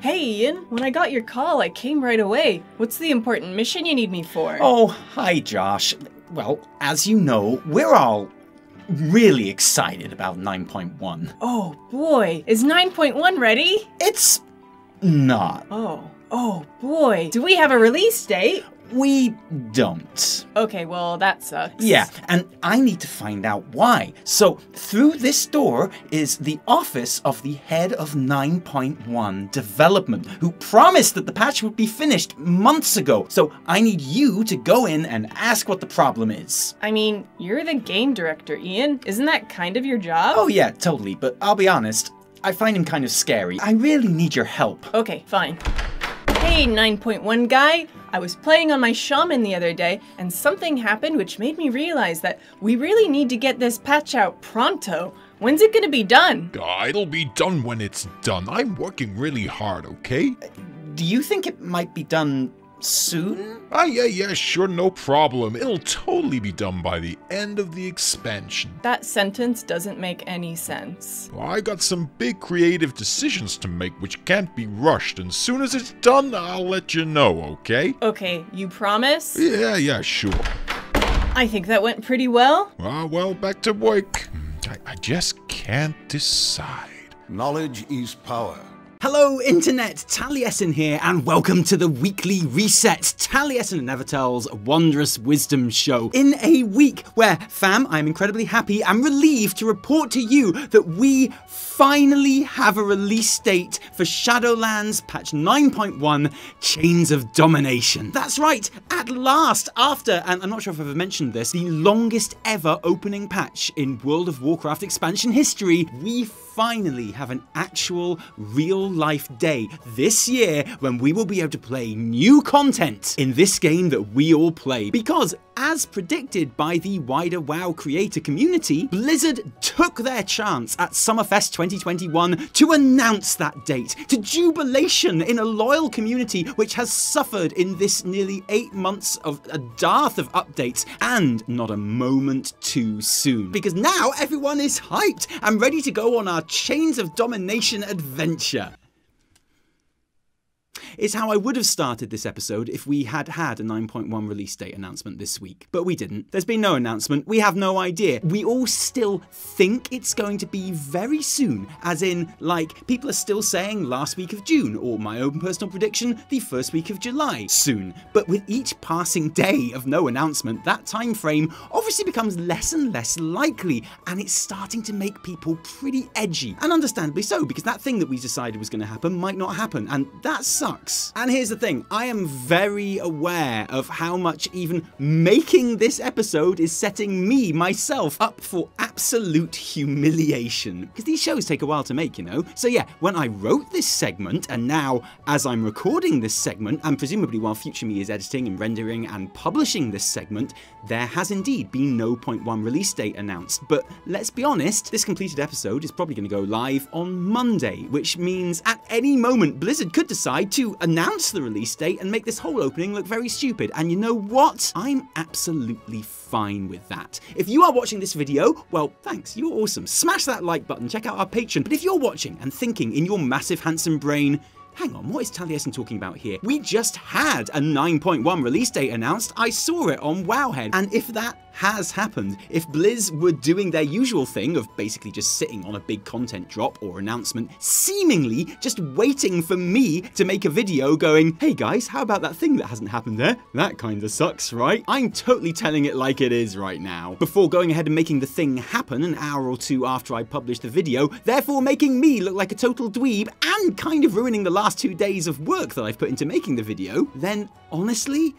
Hey Ian, when I got your call, I came right away. What's the important mission you need me for? Oh, hi Josh. Well, as you know, we're all really excited about 9.1. Oh boy, is 9.1 ready? It's not. Oh boy. Do we have a release date? We don't. Okay, well that sucks. Yeah, and I need to find out why. So, through this door is the office of the head of 9.1 development, who promised that the patch would be finished months ago. So, I need you to go in and ask what the problem is. I mean, you're the game director, Ian. Isn't that kind of your job? Oh yeah, totally, but I'll be honest, I find him kind of scary. I really need your help. Okay, fine. Hey, 9.1 guy. I was playing on my shaman the other day, and something happened which made me realize that we really need to get this patch out pronto. When's it gonna be done? It'll be done when it's done. I'm working really hard, okay? Do you think it might be done soon? Yeah, sure, no problem. It'll totally be done by the end of the expansion. That sentence doesn't make any sense. Well, I got some big creative decisions to make which can't be rushed, and soon as it's done, I'll let you know, okay? Okay, you promise? Yeah, sure. I think that went pretty well. Well, back to work. I just can't decide. Knowledge is power. Hello Internet, Taliesin here, and welcome to the weekly reset, Taliesin and Evitel's Wondrous Wisdomshow. In a week where, fam, I'm incredibly happy and relieved to report to you that we finally have a release date for Shadowlands patch 9.1, Chains of Domination. That's right, at last, after, and I'm not sure if I've ever mentioned this, the longest ever opening patch in World of Warcraft expansion history, we finally have an actual real-life day this year when we will be able to play new content in this game that we all play. Because, as predicted by the wider WoW creator community, Blizzard took their chance at Summerfest 2021 to announce that date, to jubilation in a loyal community which has suffered in this nearly 8 months of a dearth of updates, and not a moment too soon. Because now everyone is hyped and ready to go on our Chains of Domination adventure. It's how I would have started this episode if we had had a 9.1 release date announcement this week. But we didn't. There's been no announcement. We have no idea. We all still think it's going to be very soon. As in, like, people are still saying last week of June, or my own personal prediction, the first week of July soon. But with each passing day of no announcement, that time frame obviously becomes less and less likely. And it's starting to make people pretty edgy. And understandably so, because that thing that we decided was going to happen might not happen. And that sucks. And here's the thing, I am very aware of how much even making this episode is setting me, myself, up for absolute humiliation. Because these shows take a while to make, you know? So yeah, when I wrote this segment, and now as I'm recording this segment, and presumably while future me is editing and rendering and publishing this segment, there has indeed been no 0.1 release date announced. But let's be honest, this completed episode is probably going to go live on Monday, which means at any moment Blizzard could decide to announce the release date and make this whole opening look very stupid. And you know what? I'm absolutely fine with that. If you are watching this video, well, thanks, you're awesome. Smash that like button, check out our Patreon. But if you're watching and thinking in your massive handsome brain, hang on, what is Taliesin talking about here? We just had a 9.1 release date announced. I saw it on Wowhead. And if that has happened, if Blizz were doing their usual thing of basically just sitting on a big content drop or announcement, seemingly just waiting for me to make a video going, hey guys, how about that thing that hasn't happened there? That kinda sucks, right? I'm totally telling it like it is right now, before going ahead and making the thing happen an hour or two after I published the video, therefore making me look like a total dweeb and kind of ruining the last 2 days of work that I've put into making the video, then honestly,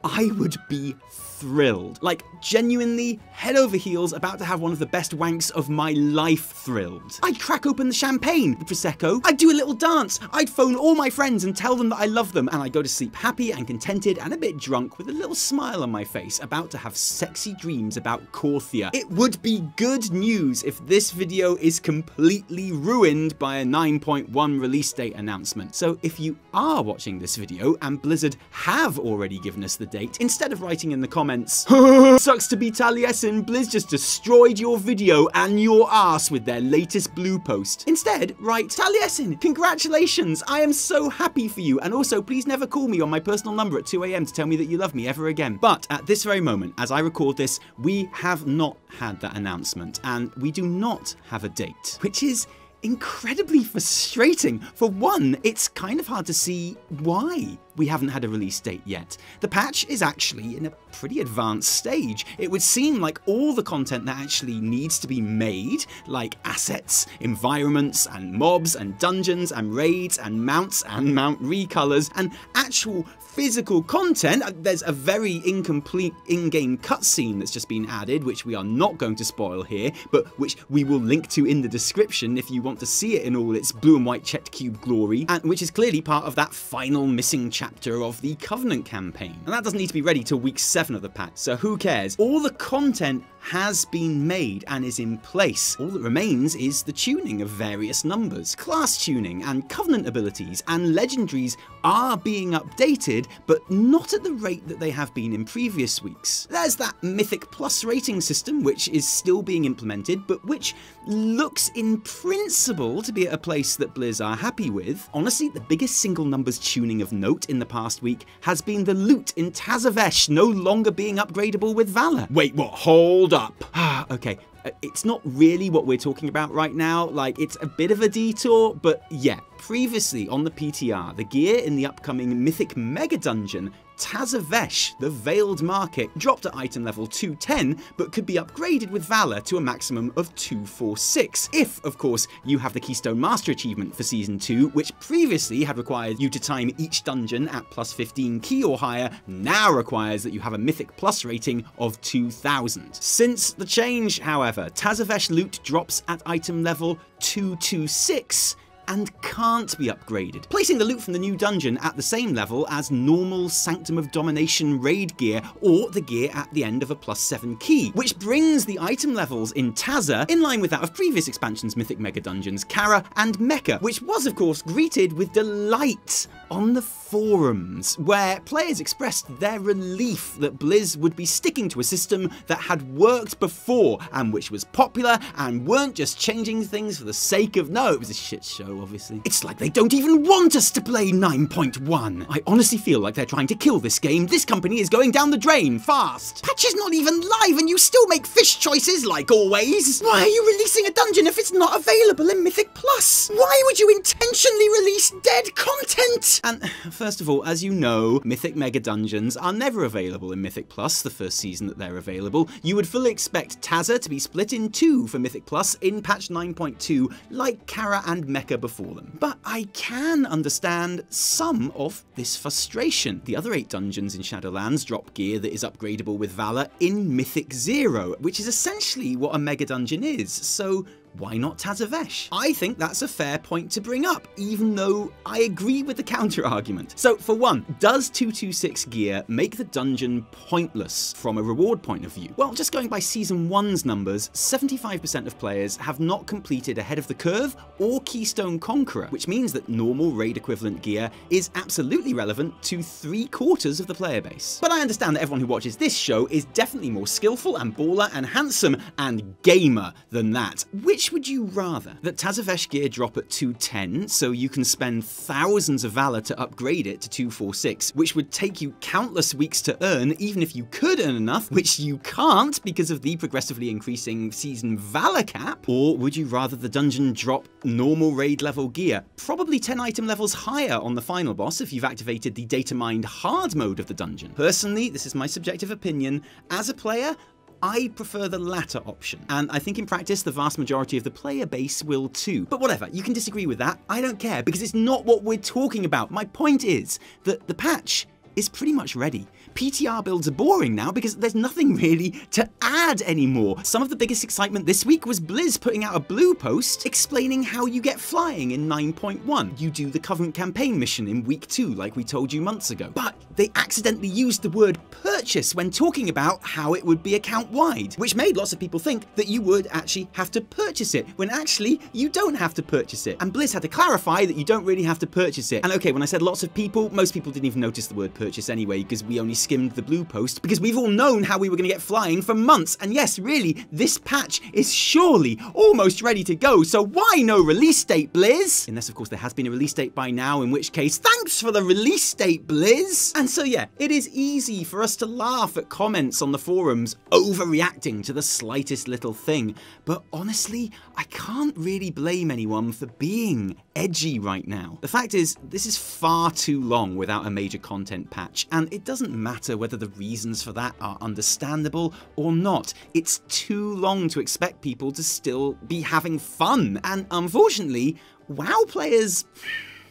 I would be thrilled. Like, genuinely, head over heels, about to have one of the best wanks of my life thrilled. I'd crack open the champagne, the Prosecco, I'd do a little dance, I'd phone all my friends and tell them that I love them, and I'd go to sleep happy and contented and a bit drunk with a little smile on my face, about to have sexy dreams about Korthia. It would be good news if this video is completely ruined by a 9.1 release date announcement. So if you are watching this video and Blizzard have already given us the date, instead of writing in the comments, comments. Sucks to be Taliesin, Blizz just destroyed your video and your ass with their latest blue post. Instead, write, Taliesin, congratulations, I am so happy for you, and also please never call me on my personal number at 2 AM to tell me that you love me ever again. But at this very moment, as I record this, we have not had that announcement, and we do not have a date, which is incredibly frustrating. For one, it's kind of hard to see why we haven't had a release date yet. The patch is actually in a pretty advanced stage. It would seem like all the content that actually needs to be made, like assets, environments, and mobs, and dungeons, and raids, and mounts, and mount recolors, and actual physical content. There's a very incomplete in-game cutscene that's just been added, which we are not going to spoil here, but which we will link to in the description if you want to see it in all its blue and white checked cube glory, and which is clearly part of that final missing chapter of the Covenant campaign. And that doesn't need to be ready till week 7 of the patch, so who cares? All the content has been made and is in place. All that remains is the tuning of various numbers. Class tuning and Covenant abilities and Legendaries are being updated, but not at the rate that they have been in previous weeks. There's that Mythic Plus rating system, which is still being implemented, but which looks in principle to be at a place that Blizz are happy with. Honestly, the biggest single numbers tuning of note in the past week has been the loot in Tazavesh no longer being upgradable with Valor. Wait, what? Hold up. Okay. It's not really what we're talking about right now, like it's a bit of a detour, but yeah. Previously on the PTR, the gear in the upcoming Mythic Mega-dungeon Tazavesh, the Veiled Market, dropped at item level 210, but could be upgraded with Valor to a maximum of 246, if, of course, you have the Keystone Master achievement for Season 2, which previously had required you to time each dungeon at plus 15 key or higher, now requires that you have a Mythic Plus rating of 2000. Since the change, however, Tazavesh loot drops at item level 226, and can't be upgraded, placing the loot from the new dungeon at the same level as normal Sanctum of Domination raid gear or the gear at the end of a plus 7 key, which brings the item levels in Taza in line with that of previous expansions Mythic Mega-dungeons Kara and Mecha, which was of course greeted with delight on the forums, where players expressed their relief that Blizz would be sticking to a system that had worked before and which was popular and weren't just changing things for the sake of, no, it was a shit show, obviously. It's like they don't even want us to play 9.1. I honestly feel like they're trying to kill this game. This company is going down the drain, fast. Patch is not even live and you still make fish choices like always. Why are you releasing a dungeon if it's not available in Mythic Plus? Why would you intentionally release dead content? And first of all, as you know, Mythic Mega-dungeons are never available in Mythic Plus the first season that they're available. You would fully expect Taza to be split in 2 for Mythic Plus in patch 9.2, like Kara and Mecha before them. But I can understand some of this frustration. The other 8 dungeons in Shadowlands drop gear that is upgradable with Valor in Mythic 0, which is essentially what a Mega Dungeon is, so why not Tazavesh? I think that's a fair point to bring up, even though I agree with the counter-argument. So, for one, does 226 gear make the dungeon pointless from a reward point of view? Well, just going by Season 1's numbers, 75% of players have not completed Ahead of the Curve or Keystone Conqueror, which means that normal raid equivalent gear is absolutely relevant to 3/4 of the player base. But I understand that everyone who watches this show is definitely more skillful and baller and handsome and gamer than that. Which would you rather? That Tazavesh gear drop at 210 so you can spend thousands of Valor to upgrade it to 246, which would take you countless weeks to earn even if you could earn enough, which you can't because of the progressively increasing season Valor cap? Or would you rather the dungeon drop normal raid level gear, probably 10 item levels higher on the final boss if you've activated the data mined hard mode of the dungeon? Personally, this is my subjective opinion, as a player, I prefer the latter option, and I think in practice the vast majority of the player base will too. But whatever, you can disagree with that, I don't care, because it's not what we're talking about. My point is that the patch is pretty much ready. PTR builds are boring now because there's nothing really to add anymore. Some of the biggest excitement this week was Blizz putting out a blue post explaining how you get flying in 9.1. You do the Covenant campaign mission in week 2 like we told you months ago. But they accidentally used the word purchase when talking about how it would be account-wide, which made lots of people think that you would actually have to purchase it, when actually you don't have to purchase it. And Blizz had to clarify that you don't really have to purchase it. And okay, when I said lots of people, most people didn't even notice the word purchase anyway, because we only skimmed the blue post, because we've all known how we were going to get flying for months. And yes, really, this patch is surely almost ready to go, so why no release date, Blizz? Unless, of course, there has been a release date by now, in which case, thanks for the release date, Blizz! And so yeah, it is easy for us to laugh at comments on the forums overreacting to the slightest little thing, but honestly, I can't really blame anyone for being edgy right now. The fact is, this is far too long without a major content patch, and it doesn't matter whether the reasons for that are understandable or not. It's too long to expect people to still be having fun, and unfortunately, WoW players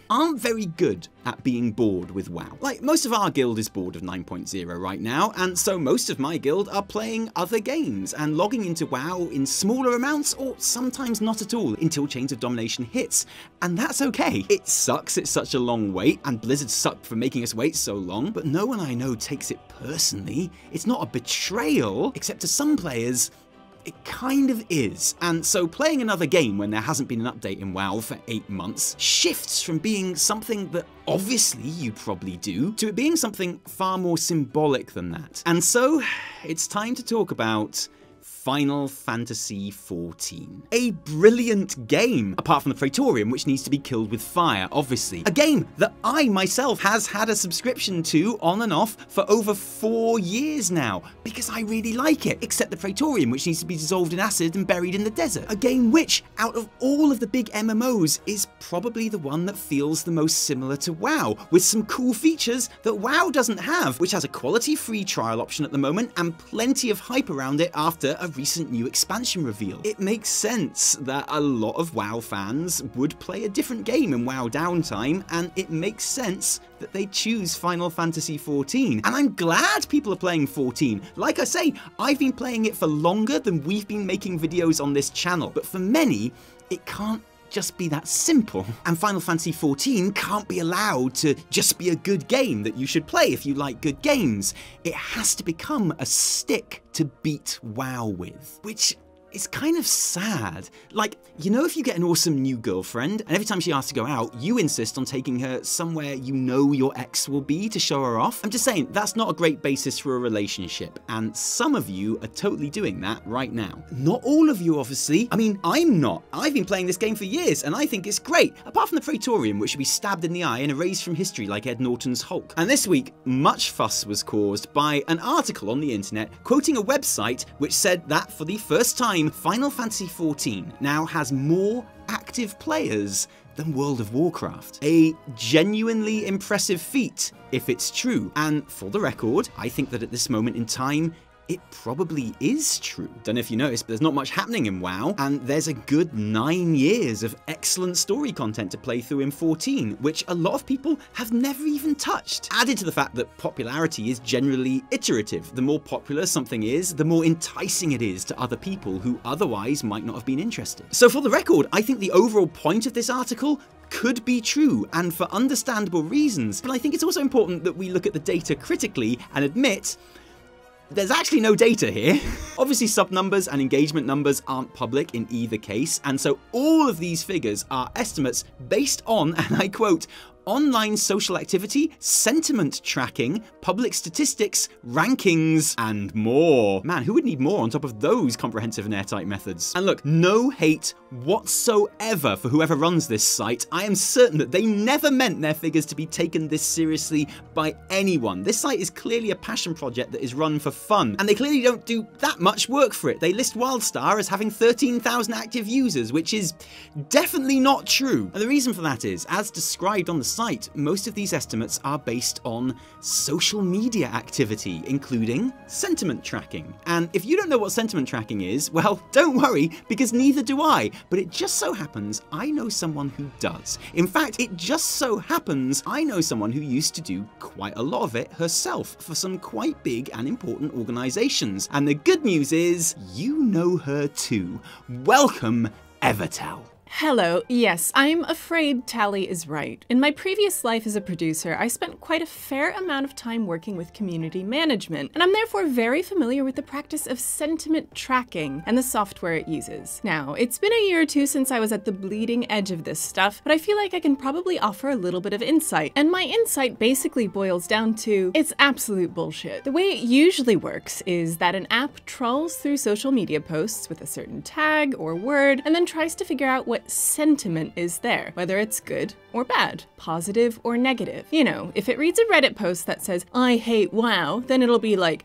aren't very good at being bored with WoW. Like, most of our guild is bored of 9.0 right now, and so most of my guild are playing other games and logging into WoW in smaller amounts, or sometimes not at all, until Chains of Domination hits. And that's okay. It sucks it's such a long wait, and Blizzard sucked for making us wait so long, but no one I know takes it personally. It's not a betrayal, except to some players, it kind of is. And so playing another game when there hasn't been an update in WoW for 8 months shifts from being something that obviously you'd probably do to it being something far more symbolic than that. And so it's time to talk about Final Fantasy XIV. A brilliant game, apart from the Praetorium, which needs to be killed with fire, obviously. A game that I myself has had a subscription to on and off for over 4 years now, because I really like it, except the Praetorium, which needs to be dissolved in acid and buried in the desert. A game which, out of all of the big MMOs, is probably the one that feels the most similar to WoW, with some cool features that WoW doesn't have, which has a quality free trial option at the moment and plenty of hype around it after a recent new expansion reveal. It makes sense that a lot of WoW fans would play a different game in WoW downtime, and it makes sense that they choose Final Fantasy XIV. And I'm glad people are playing 14. Like I say, I've been playing it for longer than we've been making videos on this channel, but for many, it can't just be that simple. And Final Fantasy XIV can't be allowed to just be a good game that you should play if you like good games. It has to become a stick to beat WoW with, which is kind of sad. Like, you know, if you get an awesome new girlfriend and every time she asks to go out, you insist on taking her somewhere you know your ex will be to show her off? I'm just saying, that's not a great basis for a relationship, and some of you are totally doing that right now. Not all of you, obviously. I mean, I'm not. I've been playing this game for years and I think it's great, apart from the Praetorium, which should be stabbed in the eye and erased from history like Ed Norton's Hulk. And this week, much fuss was caused by an article on the internet quoting a website which said that for the first time, Final Fantasy XIV now has more active players than World of Warcraft. A genuinely impressive feat, if it's true. And for the record, I think that at this moment in time, it probably is true. Don't know if you noticed, but there's not much happening in WoW, and there's a good 9 years of excellent story content to play through in 14, which a lot of people have never even touched. Added to the fact that popularity is generally iterative. The more popular something is, the more enticing it is to other people who otherwise might not have been interested. So for the record, I think the overall point of this article could be true, and for understandable reasons, but I think it's also important that we look at the data critically and admit there's actually no data here. Obviously, sub numbers and engagement numbers aren't public in either case, and so all of these figures are estimates based on, and I quote, online social activity, sentiment tracking, public statistics, rankings, and more. Man, who would need more on top of those comprehensive and airtight methods? And look, no hate whatsoever for whoever runs this site. I am certain that they never meant their figures to be taken this seriously by anyone. This site is clearly a passion project that is run for fun, and they clearly don't do that much work for it. They list WildStar as having 13,000 active users, which is definitely not true. And the reason for that is, as described on the site, most of these estimates are based on social media activity, including sentiment tracking. And if you don't know what sentiment tracking is, well, don't worry, because neither do I, but it just so happens I know someone who does. In fact, it just so happens I know someone who used to do quite a lot of it herself for some quite big and important organizations. And the good news is, you know her too. Welcome, Evitel. Hello, yes, I'm afraid Tally is right. In my previous life as a producer, I spent quite a fair amount of time working with community management, and I'm therefore very familiar with the practice of sentiment tracking and the software it uses. Now, it's been a year or two since I was at the bleeding edge of this stuff, but I feel like I can probably offer a little bit of insight, and my insight basically boils down to it's absolute bullshit. The way it usually works is that an app trawls through social media posts with a certain tag or word, and then tries to figure out what sentiment is there, whether it's good or bad, positive or negative. You know, if it reads a Reddit post that says, "I hate WoW," then it'll be like,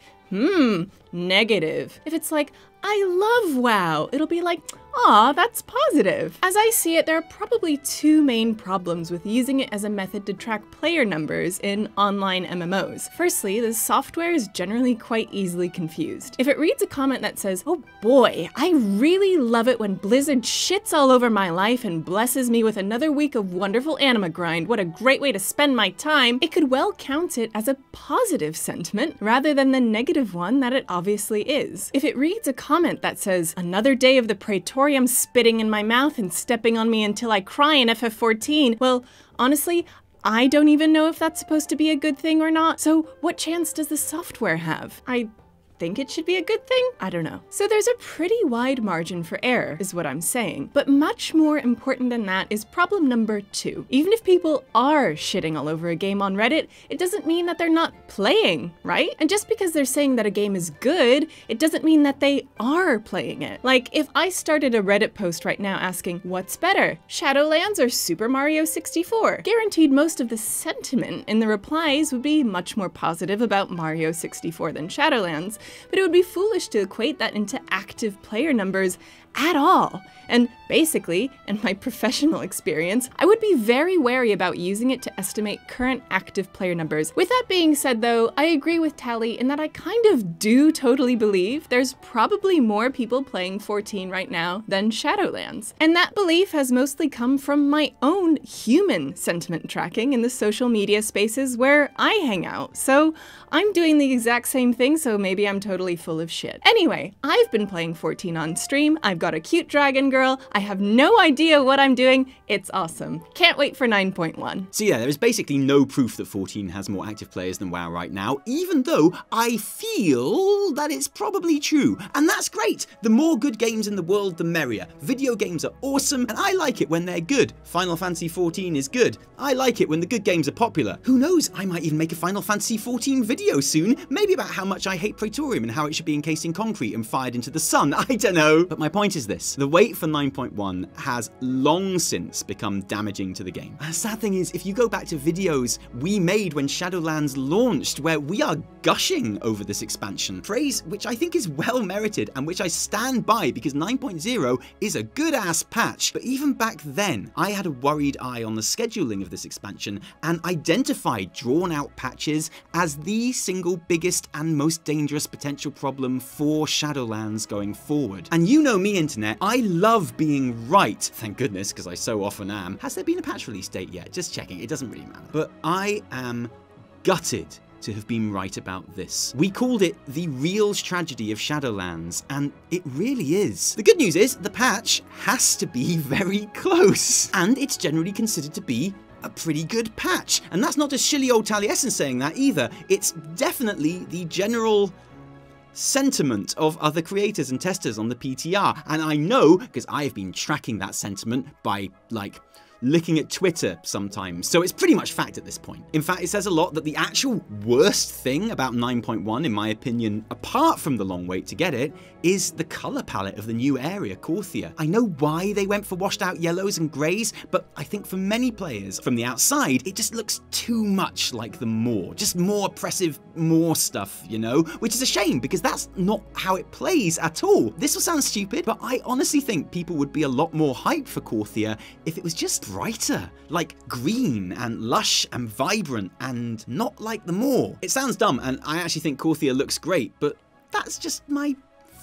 negative. If it's like, "I love WoW," it'll be like, "Aw, that's positive." As I see it, there are probably two main problems with using it as a method to track player numbers in online MMOs. Firstly, the software is generally quite easily confused. If it reads a comment that says, "Oh boy, I really love it when Blizzard shits all over my life and blesses me with another week of wonderful anima grind, what a great way to spend my time," it could well count it as a positive sentiment rather than the negative one that it obviously is. If it reads a comment that says, "Another day of the Praetorium spitting in my mouth and stepping on me until I cry in FF14, well, honestly, I don't even know if that's supposed to be a good thing or not, so what chance does the software have? I think it should be a good thing? I don't know. So there's a pretty wide margin for error, is what I'm saying. But much more important than that is problem number 2. Even if people are shitting all over a game on Reddit, it doesn't mean that they're not playing, right? And just because they're saying that a game is good, it doesn't mean that they are playing it. Like, if I started a Reddit post right now asking, what's better, Shadowlands or Super Mario 64? Guaranteed most of the sentiment in the replies would be much more positive about Mario 64 than Shadowlands, but it would be foolish to equate that into active player numbers at all. And basically, in my professional experience, I would be very wary about using it to estimate current active player numbers. With that being said though, I agree with Tally in that I kind of do totally believe there's probably more people playing 14 right now than Shadowlands. And that belief has mostly come from my own human sentiment tracking in the social media spaces where I hang out. So I'm doing the exact same thing, so maybe I'm totally full of shit. Anyway, I've been playing 14 on stream, I've got a cute dragon girl, I have no idea what I'm doing, it's awesome. Can't wait for 9.1. So yeah, there is basically no proof that 14 has more active players than WoW right now, even though I feel that it's probably true. And that's great! The more good games in the world, the merrier. Video games are awesome, and I like it when they're good. Final Fantasy 14 is good. I like it when the good games are popular. Who knows, I might even make a Final Fantasy 14 video soon, maybe about how much I hate Praetorium and how it should be encased in concrete and fired into the sun, I don't know. But my point is this, the wait for 9.1 has long since become damaging to the game. And the sad thing is, if you go back to videos we made when Shadowlands launched, where we are gushing over this expansion, praise which I think is well merited and which I stand by because 9.0 is a good ass patch. But even back then, I had a worried eye on the scheduling of this expansion and identified drawn out patches as the single biggest and most dangerous potential problem for Shadowlands going forward. And you know me, internet, I love being right. Thank goodness, because I so often am. Has there been a patch release date yet? Just checking, it doesn't really matter. But I am gutted to have been right about this. We called it the real tragedy of Shadowlands, and it really is. The good news is, the patch has to be very close, and it's generally considered to be a pretty good patch. And that's not just shilly old Taliesin saying that either. It's definitely the general sentiment of other creators and testers on the PTR. And I know, because I've been tracking that sentiment by, like, looking at Twitter sometimes, so it's pretty much fact at this point. In fact, it says a lot that the actual worst thing about 9.1, in my opinion, apart from the long wait to get it, is the colour palette of the new area, Korthia. I know why they went for washed out yellows and greys, but I think for many players from the outside, it just looks too much like the Maw. Just more oppressive, more stuff, you know? Which is a shame, because that's not how it plays at all. This will sound stupid, but I honestly think people would be a lot more hyped for Korthia if it was just brighter, like green and lush and vibrant and not like the Maw. It sounds dumb, and I actually think Korthia looks great, but that's just my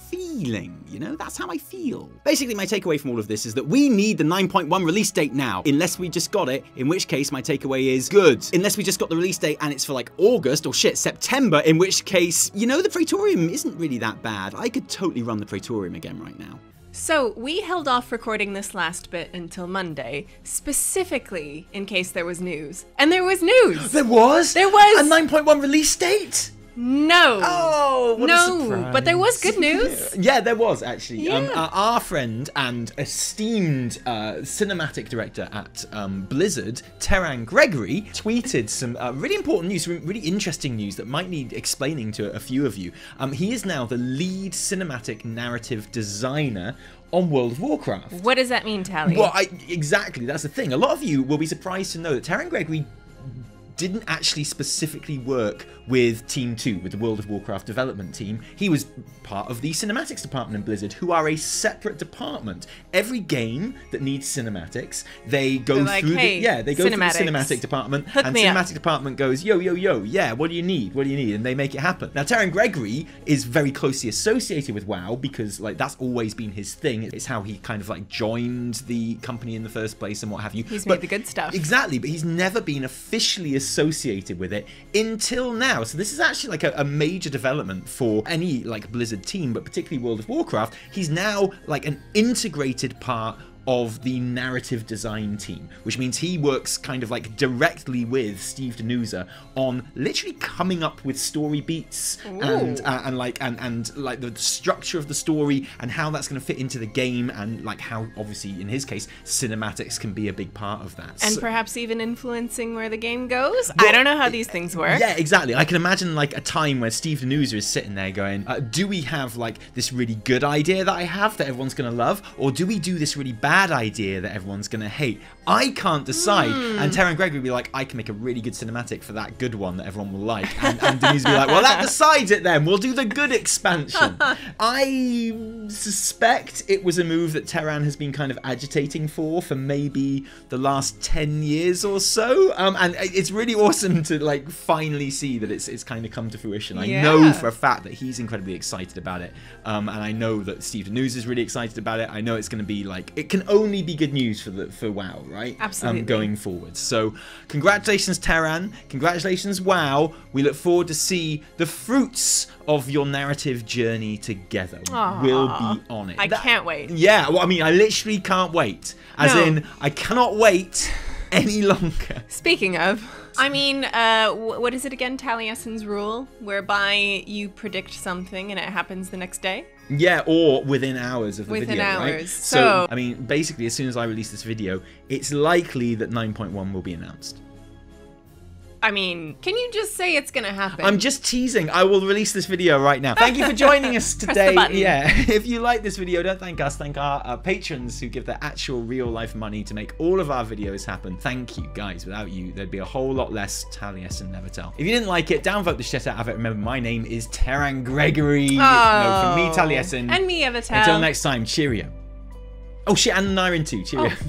feeling, you know? That's how I feel. Basically, my takeaway from all of this is that we need the 9.1 release date now, unless we just got it, in which case my takeaway is good. Unless we just got the release date and it's for like August or shit, September, in which case, you know, the Praetorium isn't really that bad. I could totally run the Praetorium again right now. So we held off recording this last bit until Monday, specifically in case there was news. And there was news! There was? There was! A 9.1 release date? No. Oh, what a surprise. But there was good news. Yeah, there was actually. Yeah. Our friend and esteemed cinematic director at Blizzard, Terran Gregory, tweeted some really important news, some really interesting news that might need explaining to a few of you. He is now the lead cinematic narrative designer on World of Warcraft. What does that mean, Tally? Well, exactly, that's the thing. A lot of you will be surprised to know that Terran Gregory didn't actually specifically work with Team 2, with the World of Warcraft development team. He was part of the cinematics department in Blizzard, who are a separate department. Every game that needs cinematics, they go through the cinematic department, and cinematic department goes, yo, yeah, what do you need? What do you need? And they make it happen. Now, Terran Gregory is very closely associated with WoW because like that's always been his thing. It's how he kind of like joined the company in the first place and what have you. He's made the good stuff. Exactly, but he's never been officially associated with it until now. So this is actually like a major development for any like Blizzard team, but particularly World of Warcraft. He's now like an integrated part of the narrative design team, which means he works kind of like directly with Steve Danusa on literally coming up with story beats and like the structure of the story and how that's going to fit into the game, and like how obviously in his case cinematics can be a big part of that, and perhaps even influencing where the game goes. Well, I don't know how these things work. Yeah, exactly. I can imagine like a time where Steve Danusa is sitting there going, do we have like this really good idea that I have that everyone's going to love, or do we do this really bad idea that everyone's gonna hate? I can't decide. And Terran Gregory would be like, I can make a really good cinematic for that good one that everyone will like. And Denise would be like, well, that decides it then. We'll do the good expansion. I suspect it was a move that Terran has been kind of agitating for maybe the last 10 years or so. And it's really awesome to like finally see that it's kind of come to fruition. I know for a fact that he's incredibly excited about it. And I know that Steve Danusa is really excited about it. I know it's going to be like, it can only be good news for WoW, right? Absolutely. Going forward. So congratulations, Terran. Congratulations, WoW. We look forward to see the fruits of your narrative journey together. Aww. We'll be on it. I can't wait. Yeah, well, I mean, I literally can't wait. As in, I cannot wait any longer. Speaking of, I mean, what is it again? Taliesin's rule, whereby you predict something and it happens the next day? Yeah, or within hours of the video, right? Hours. So, I mean, basically, as soon as I release this video, it's likely that 9.1 will be announced. I mean, can you just say it's gonna happen? I'm just teasing. I will release this video right now. Thank you for joining us today. Press the button. Yeah, if you like this video, don't thank us. Thank our patrons who give their actual real life money to make all of our videos happen. Thank you, guys. Without you, there'd be a whole lot less Taliesin and Evitel. If you didn't like it, downvote the shit out of it. Remember, my name is Terran Gregory. Oh. No, from me, Taliesin. And me, Evitel. Until next time, cheerio. Oh shit, and Nyrin too. Cheerio. Oh.